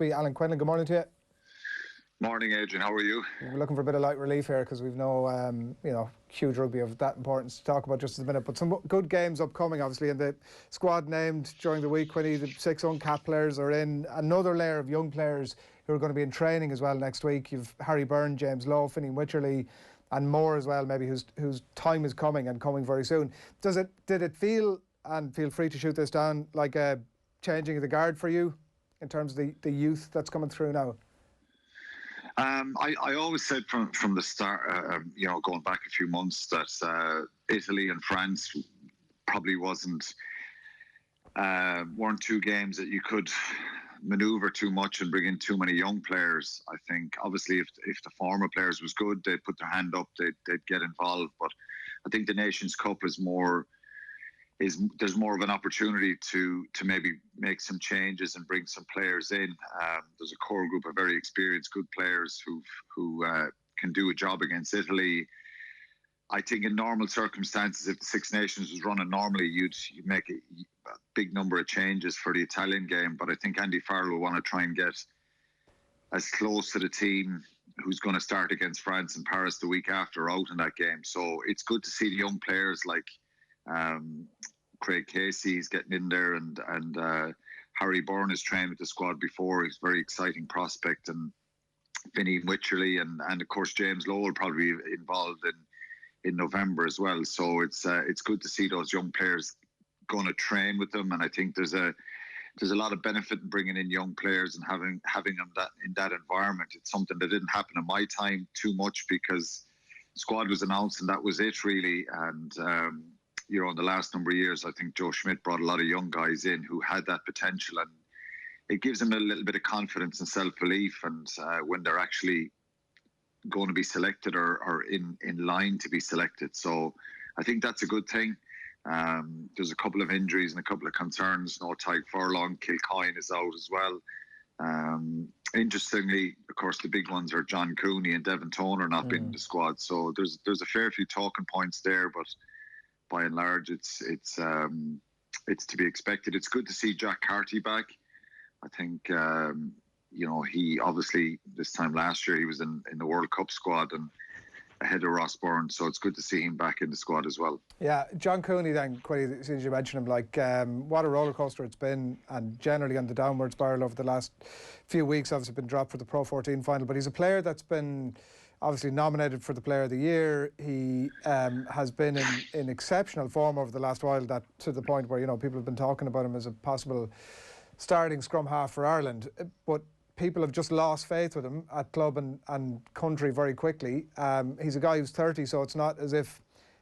Alan Quinlan, good morning to you. Morning, Adrian. How are you? We're looking for a bit of light relief here because we've no, huge rugby of that importance to talk about just in a minute. But some good games upcoming, obviously, and the squad named during the week, Quinny, the 6 uncapped players are in. Another layer of young players who are going to be in training as well next week. You've Harry Byrne, James Lowe, Finney Wycherley, and more as well, maybe whose time is coming and coming very soon. Did it feel, and feel free to shoot this down, like a changing of the guard for you in terms of the youth that's coming through now? I always said from the start, going back a few months, that Italy and France probably weren't two games that you could manoeuvre too much and bring in too many young players. I think obviously if the former players was good, they'd put their hand up, they'd get involved. But I think the Nations Cup there's more of an opportunity to maybe make some changes and bring some players in. There's a core group of very experienced, good players who can do a job against Italy. I think in normal circumstances, if the Six Nations was running normally, you'd make a big number of changes for the Italian game. But I think Andy Farrell will want to try and get as close to the team who's going to start against France in Paris the week after out in that game. So it's good to see the young players like Craig Casey's getting in there, and Harry Byrne has trained with the squad before. He's a very exciting prospect, and Finney Wycherley and of course James Lowe will probably be involved in November as well. So it's good to see those young players going to train with them, and I think there's a lot of benefit in bringing in young players and having them in that environment. It's something that didn't happen in my time too much because the squad was announced and that was it really. And in the last number of years, I think Joe Schmidt brought a lot of young guys in who had that potential, and it gives them a little bit of confidence and self-belief. And when they're actually going to be selected or in line to be selected. So I think that's a good thing. There's a couple of injuries and a couple of concerns. No Tyke Furlong, Kilcoyne is out as well. Interestingly, of course, the big ones are John Cooney and Devin Toner not being in the squad. So there's a fair few talking points there, but by and large, it's to be expected. It's good to see Jack Carty back. I think he obviously this time last year he was in the World Cup squad and ahead of Ross Byrne, so it's good to see him back in the squad as well. Yeah, John Cooney then, Quinny, since you mentioned him, what a roller coaster it's been, and generally on the downward spiral over the last few weeks. Obviously been dropped for the Pro 14 final, but he's a player that's been obviously nominated for the Player of the Year. He has been in exceptional form over the last while, that to the point where people have been talking about him as a possible starting scrum half for Ireland, but people have just lost faith with him at club and country very quickly. He's a guy who's 30, so it's not as if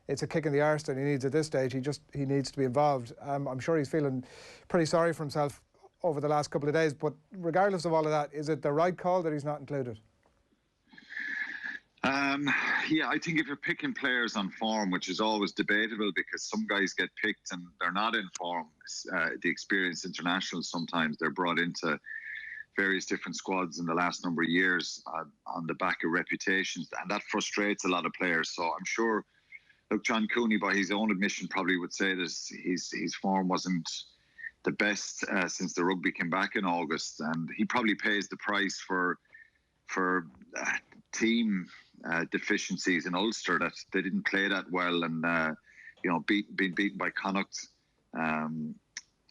it's a kick in the arse that he needs at this stage. He needs to be involved. I'm sure he's feeling pretty sorry for himself over the last couple of days, but regardless of all of that, is it the right call that he's not included? I think if you're picking players on form, which is always debatable because some guys get picked and they're not in form, the experienced internationals, sometimes they're brought into various different squads in the last number of years on the back of reputations, and that frustrates a lot of players. So I'm sure, look, John Cooney, by his own admission, probably would say that his form wasn't the best since the rugby came back in August, and he probably pays the price for team deficiencies in Ulster, that they didn't play that well, and being beaten by Connacht.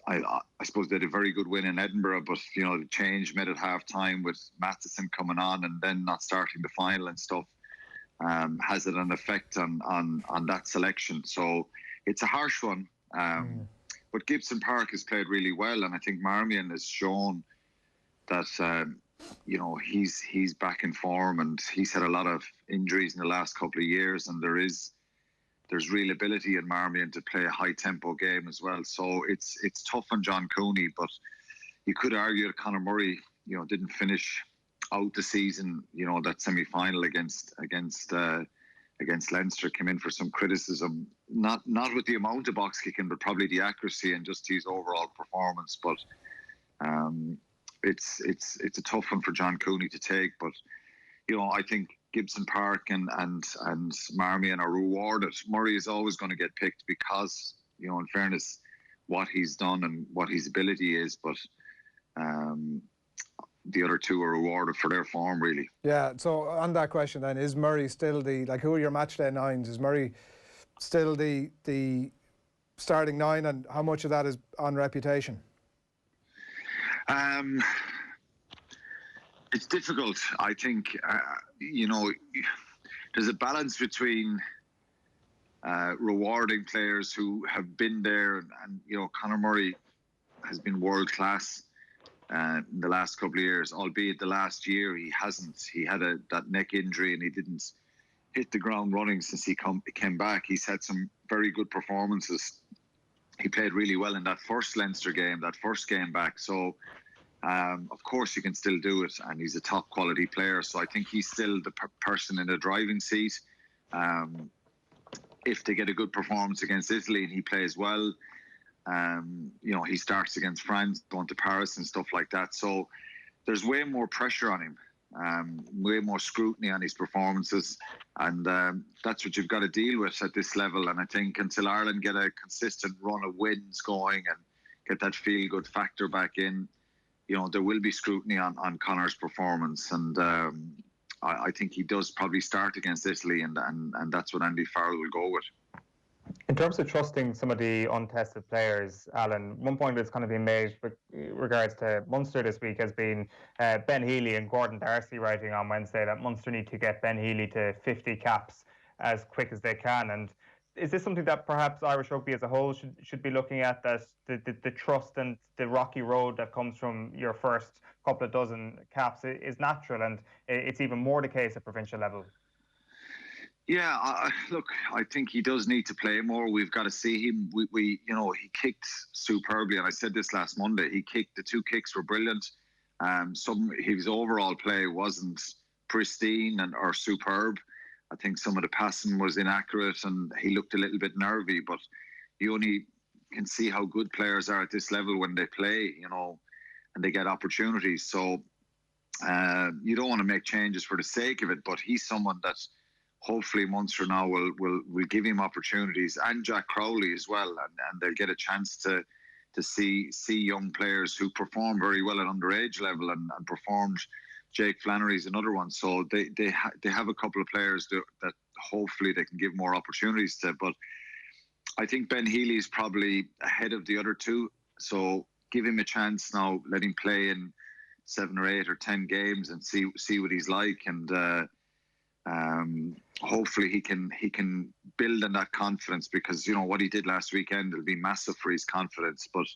I suppose they had a very good win in Edinburgh, but the change made at half time with Matheson coming on and then not starting the final and stuff has an effect on that selection. So it's a harsh one. But Gibson Park has played really well, and I think Marmion has shown that he's back in form, and he's had a lot of injuries in the last couple of years, and there's real ability in Marmion to play a high tempo game as well. So it's tough on John Cooney, but you could argue that Conor Murray, didn't finish out the season. That semi-final against Leinster came in for some criticism, not with the amount of box kicking, but probably the accuracy and just his overall performance. But it's a tough one for John Cooney to take. But I think Gibson Park and Marmion are rewarded. Murray is always going to get picked because, in fairness, what he's done and what his ability is. But the other two are rewarded for their form, really. Yeah, so on that question then, is Murray still who are your match day nines? Is Murray still the starting nine, and how much of that is on reputation? It's difficult. I think, there's a balance between rewarding players who have been there, and Conor Murray has been world class in the last couple of years, albeit the last year he hasn't. He had that neck injury and he didn't hit the ground running since he came back. He's had some very good performances. He played really well in that first Leinster game, that first game back. So, of course, he can still do it, and he's a top quality player. So I think he's still the person in the driving seat. If they get a good performance against Italy and he plays well, he starts against France, going to Paris and stuff like that. So there's way more pressure on him, way more scrutiny on his performances, and that's what you've got to deal with at this level. And I think until Ireland get a consistent run of wins going and get that feel-good factor back in, there will be scrutiny on Conor's performance. And I think he does probably start against Italy, and that's what Andy Farrell will go with. In terms of trusting some of the untested players, Alan, one point that's kind of been made with regards to Munster this week has been Ben Healy and Gordon Darcy writing on Wednesday that Munster need to get Ben Healy to 50 caps as quick as they can. And is this something that perhaps Irish rugby as a whole should be looking at, that the trust and the rocky road that comes from your first couple of dozen caps is natural, and it's even more the case at provincial level? Yeah, look, I think he does need to play more. We've got to see him. He kicked superbly, and I said this last Monday. The two kicks were brilliant. His overall play wasn't pristine or superb. I think some of the passing was inaccurate, and he looked a little bit nervy. But you only can see how good players are at this level when they play, and they get opportunities. So you don't want to make changes for the sake of it. But he's someone that hopefully Munster now will give him opportunities, and Jack Crowley as well, and they'll get a chance to see young players who perform very well at underage level and performed. Jake Flannery's another one, so they have a couple of players that hopefully they can give more opportunities to. But I think Ben Healy is probably ahead of the other two, so give him a chance now. Let him play in 7 or 8 or 10 games and see what he's like, and hopefully he can build on that confidence, because what he did last weekend will be massive for his confidence. But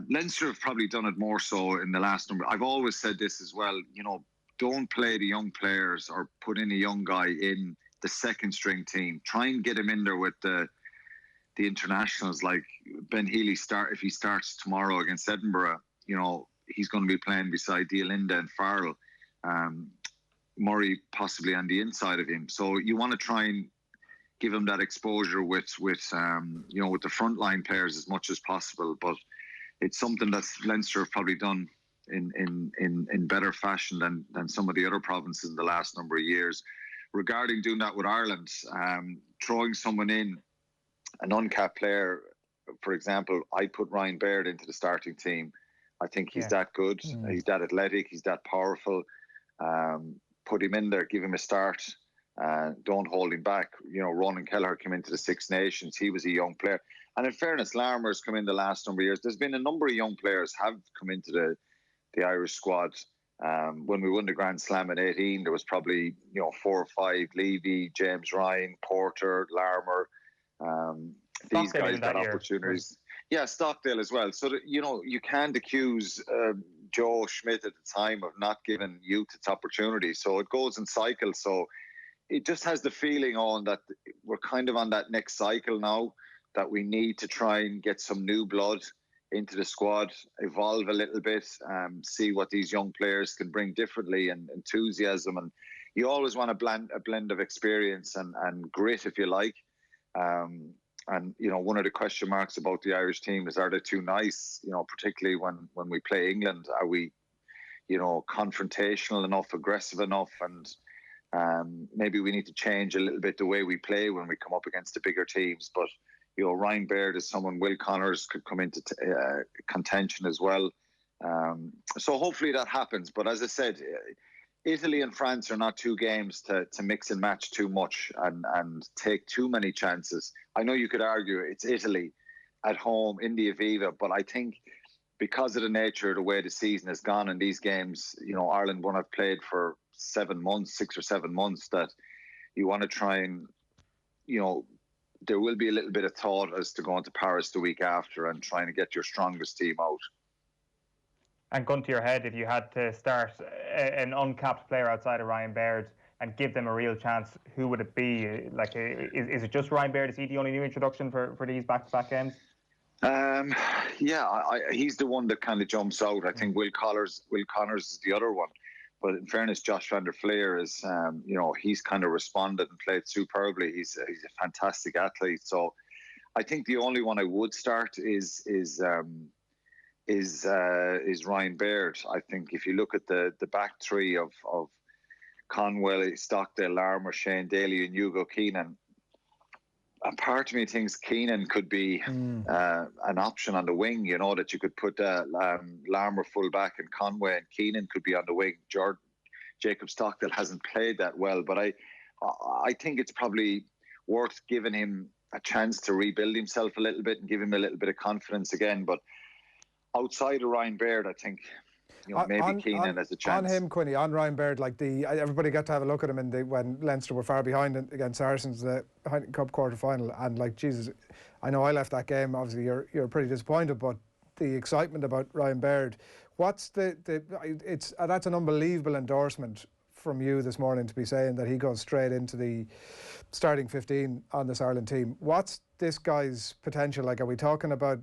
Leinster have probably done it more so in the last number. I've always said this as well, don't play the young players or put in a young guy in the second string team. Try and get him in there with the internationals. Like Ben Healy, if he starts tomorrow against Edinburgh, he's going to be playing beside Diolinda and Farrell. Murray possibly on the inside of him. So you want to try and give him that exposure with the frontline players as much as possible. But it's something that Leinster have probably done in better fashion than some of the other provinces in the last number of years. Regarding doing that with Ireland, throwing someone in, an uncapped player, for example, I put Ryan Baird into the starting team. I think he's that good. He's that athletic. He's that powerful. Put him in there, give him a start. Don't hold him back. Ronan Kelleher came into the Six Nations. He was a young player. And in fairness, Larmer's come in the last number of years. There's been a number of young players have come into the Irish squad. When we won the Grand Slam in 18, there was probably 4 or 5: Levy, James Ryan, Porter, Larmer. These guys got opportunities. Yeah, Stockdale as well. So that, you can't accuse Joe Schmidt at the time of not giving youth its opportunity. So it goes in cycles. So it just has the feeling on that we're kind of on that next cycle now, that we need to try and get some new blood into the squad, evolve a little bit, see what these young players can bring differently, and enthusiasm. And you always want a blend of experience and grit, if you like. And one of the question marks about the Irish team is, are they too nice? Particularly when we play England, are we, confrontational enough, aggressive enough? And maybe we need to change a little bit the way we play when we come up against the bigger teams. But Ryan Baird is someone. Will Connors could come into contention as well. So hopefully that happens. But as I said, Italy and France are not two games to mix and match too much and take too many chances. I know you could argue it's Italy at home in the Aviva, but I think because of the nature of the way the season has gone in these games, Ireland won't have played for 7 months, 6 or 7 months, that you want to try and, there will be a little bit of thought as to going to Paris the week after and trying to get your strongest team out. And gun to your head, if you had to start an uncapped player outside of Ryan Baird and give them a real chance, who would it be? Like, is it just Ryan Baird? Is he the only new introduction for these back-to-back games? He's the one that kind of jumps out. I think Will Connors is the other one. But in fairness, Josh van der Fleer is, he's kind of responded and played superbly. He's a fantastic athlete. So I think the only one I would start is Ryan Baird. I think if you look at the back three of Conwell, Stockdale, Larmour, Shane Daly and Hugo Keenan, a part of me thinks Keenan could be an option on the wing, that you could put Larmour full back and Conway and Keenan could be on the wing. Jacob Stockdale hasn't played that well, but I think it's probably worth giving him a chance to rebuild himself a little bit and give him a little bit of confidence again. But outside of Ryan Baird, I think maybe Keenan has a chance. On him, Quinny, on Ryan Baird, everybody got to have a look at him when Leinster were far behind against Saracens, the Heineken Cup quarter-final, and Jesus, I know I left that game, obviously you're pretty disappointed, but the excitement about Ryan Baird, what's that's an unbelievable endorsement from you this morning to be saying that he goes straight into the starting 15 on this Ireland team. What's this guy's potential like? Are we talking about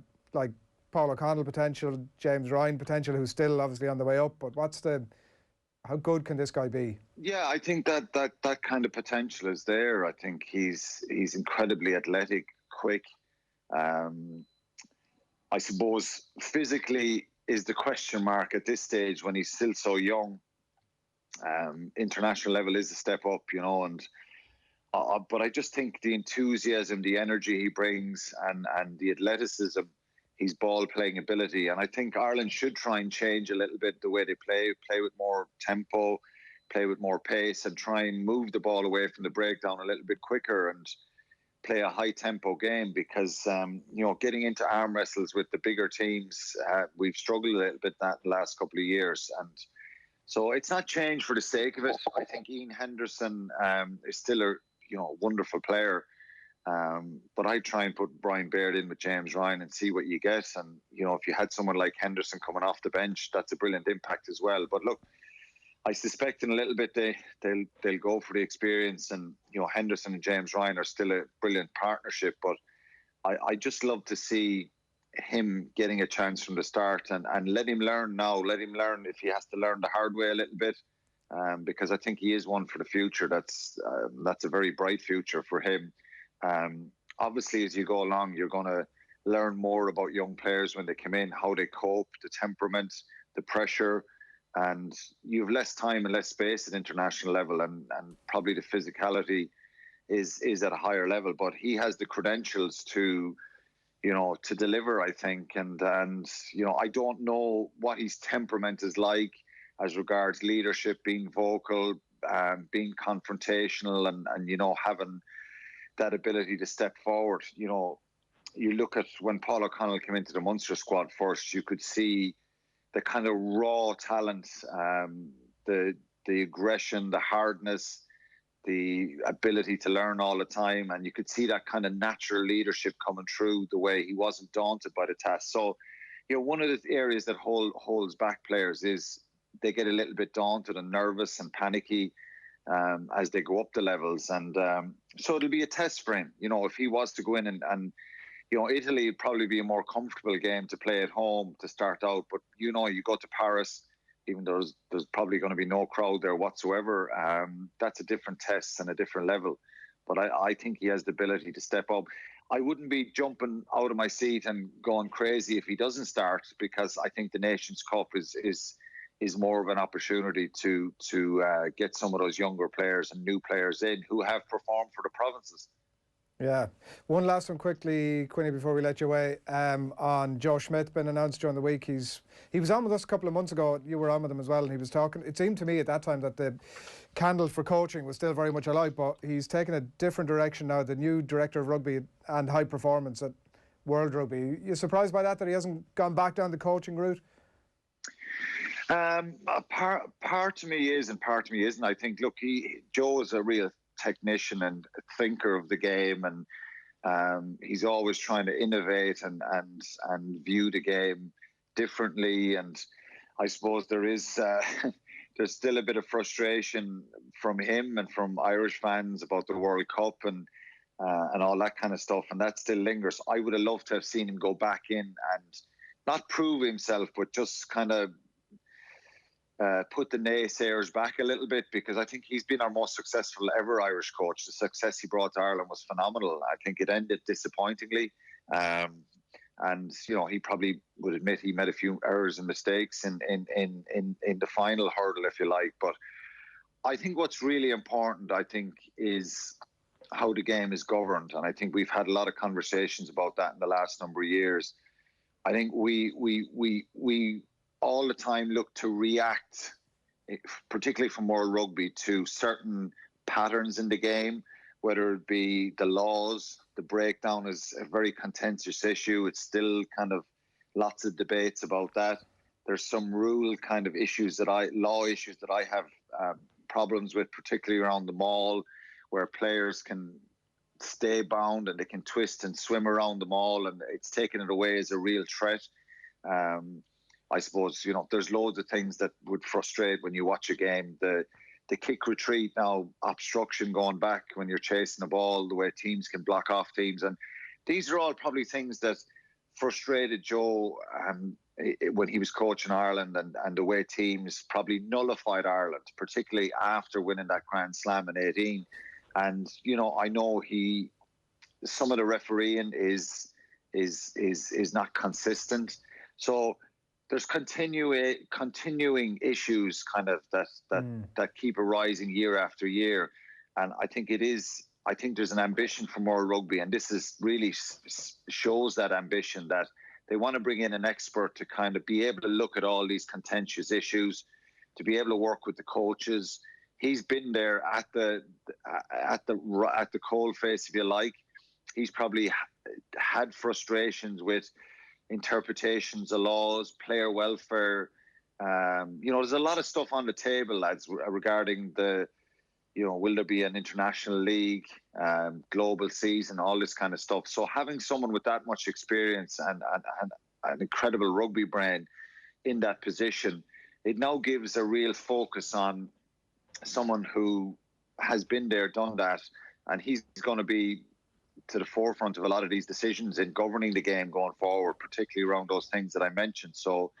Paul O'Connell potential, James Ryan potential, who's still obviously on the way up, but how good can this guy be? Yeah, I think that kind of potential is there. I think he's incredibly athletic, quick. I suppose physically is the question mark at this stage when he's still so young. International level is a step up, but I just think the enthusiasm, the energy he brings and the athleticism, his ball-playing ability. And I think Ireland should try and change a little bit the way they play with more tempo, play with more pace, and try and move the ball away from the breakdown a little bit quicker and play a high-tempo game because, getting into arm wrestles with the bigger teams, we've struggled a little bit that the last couple of years. And so it's not change for the sake of it. I think Ian Henderson is still a wonderful player. But I try and put Brian Baird in with James Ryan and see what you get. And, if you had someone like Henderson coming off the bench, that's a brilliant impact as well. But look, I suspect in a little bit they'll go for the experience. And, Henderson and James Ryan are still a brilliant partnership. But I just love to see him getting a chance from the start and let him learn now. Let him learn if he has to learn the hard way a little bit. Because I think he is one for the future. That's a very bright future for him. Obviously, as you go along, you're going to learn more about young players when they come in, how they cope, the temperament, the pressure, and you have less time and less space at international level, and probably the physicality is at a higher level. But he has the credentials to deliver, I think, and I don't know what his temperament is like as regards leadership, being vocal, being confrontational, and having that ability to step forward. You look at when Paul O'Connell came into the Munster squad first, you could see the kind of raw talent, the aggression, the hardness, the ability to learn all the time. And you could see that kind of natural leadership coming through the way he wasn't daunted by the task. So, one of the areas that holds back players is they get a little bit daunted and nervous and panicky as they go up the levels. And so it'll be a test for him. If he was to go in and Italy would probably be a more comfortable game to play at home to start out. But, you go to Paris, even though there's probably going to be no crowd there whatsoever. That's a different test and a different level. But I think he has the ability to step up. I wouldn't be jumping out of my seat and going crazy if he doesn't start, because I think the Nations Cup is more of an opportunity to get some of those younger players and new players in who have performed for the provinces. Yeah. One last one quickly, Quinny, before we let you away. On Joe Schmidt, been announced during the week. He was on with us a couple of months ago. You were on with him as well, and he was talking. It seemed to me at that time that the candle for coaching was still very much alight, but he's taken a different direction now. The new director of rugby and high performance at World Rugby. You surprised by that he hasn't gone back down the coaching route? Part of me is and part of me isn't. I think, look, Joe is a real technician and thinker of the game, and he's always trying to innovate and view the game differently. And I suppose there is there's still a bit of frustration from him and from Irish fans about the World Cup and all that kind of stuff, and that still lingers. I would have loved to have seen him go back in and not prove himself, but just kind of put the naysayers back a little bit, because I think he's been our most successful ever Irish coach. The success he brought to Ireland was phenomenal. I think it ended disappointingly. And, you know, he probably would admit he made a few errors and mistakes in the final hurdle, if you like. But I think what's really important, I think, is how the game is governed. And I think we've had a lot of conversations about that in the last number of years. I think we all the time look to react, particularly from World Rugby, to certain patterns in the game, whether it be the laws. The breakdown is a very contentious issue. It's still kind of lots of debates about that. There's some rule kind of law issues that I have problems with, particularly around the maul, where players can stay bound and they can twist and swim around the maul, and it's taken it away as a real threat. I suppose, you know, there's loads of things that would frustrate when you watch a game. The kick retreat now, obstruction going back when you're chasing the ball, the way teams can block off teams. And these are all probably things that frustrated Joe when he was coaching Ireland, and the way teams probably nullified Ireland, particularly after winning that Grand Slam in 18. And, you know, I know some of the refereeing is not consistent. So there's continuing issues kind of that keep arising year after year. And I think there's an ambition for more rugby, and this is really shows that ambition, that they want to bring in an expert to kind of be able to look at all these contentious issues, to be able to work with the coaches. He's been there at the coalface, if you like. He's probably had frustrations with interpretations of laws, player welfare. You know, there's a lot of stuff on the table, lads, regarding will there be an international league, global season, all this kind of stuff. So having someone with that much experience and an incredible rugby brain in that position, it now gives a real focus on someone who has been there, done that, and he's going to be to the forefront of a lot of these decisions in governing the game going forward, particularly around those things that I mentioned. So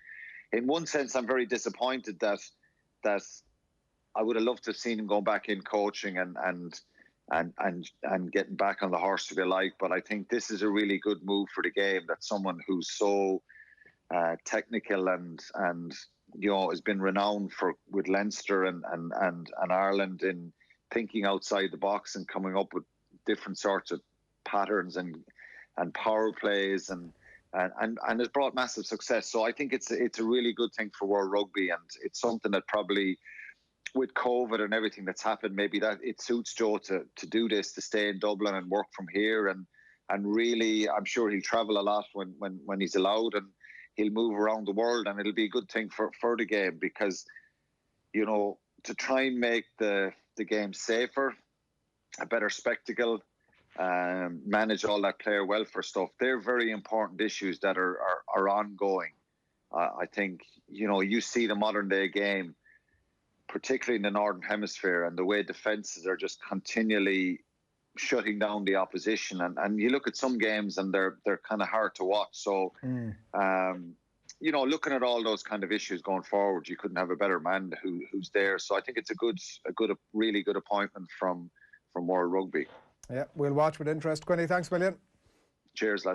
in one sense, I'm very disappointed that I would have loved to have seen him go back in coaching and getting back on the horse, if you like. But I think this is a really good move for the game, that someone who's so technical and you know, has been renowned with Leinster and Ireland in thinking outside the box and coming up with different sorts of patterns and power plays and has brought massive success. So I think it's a really good thing for World Rugby, and it's something that probably, with COVID and everything that's happened, maybe that it suits Joe to do this, to stay in Dublin and work from here, and really, I'm sure he'll travel a lot when he's allowed, and he'll move around the world, and it'll be a good thing for the game, because, you know, to try and make the game safer, a better spectacle, manage all that player welfare stuff, they're very important issues that are ongoing. I think, you know, you see the modern day game, particularly in the Northern Hemisphere, and the way defences are just continually shutting down the opposition. And you look at some games and they're kind of hard to watch. So, you know, looking at all those kind of issues going forward, you couldn't have a better man who's there. So I think it's a really good appointment from World Rugby. Yeah, we'll watch with interest. Quinny, thanks a million. Cheers, lads.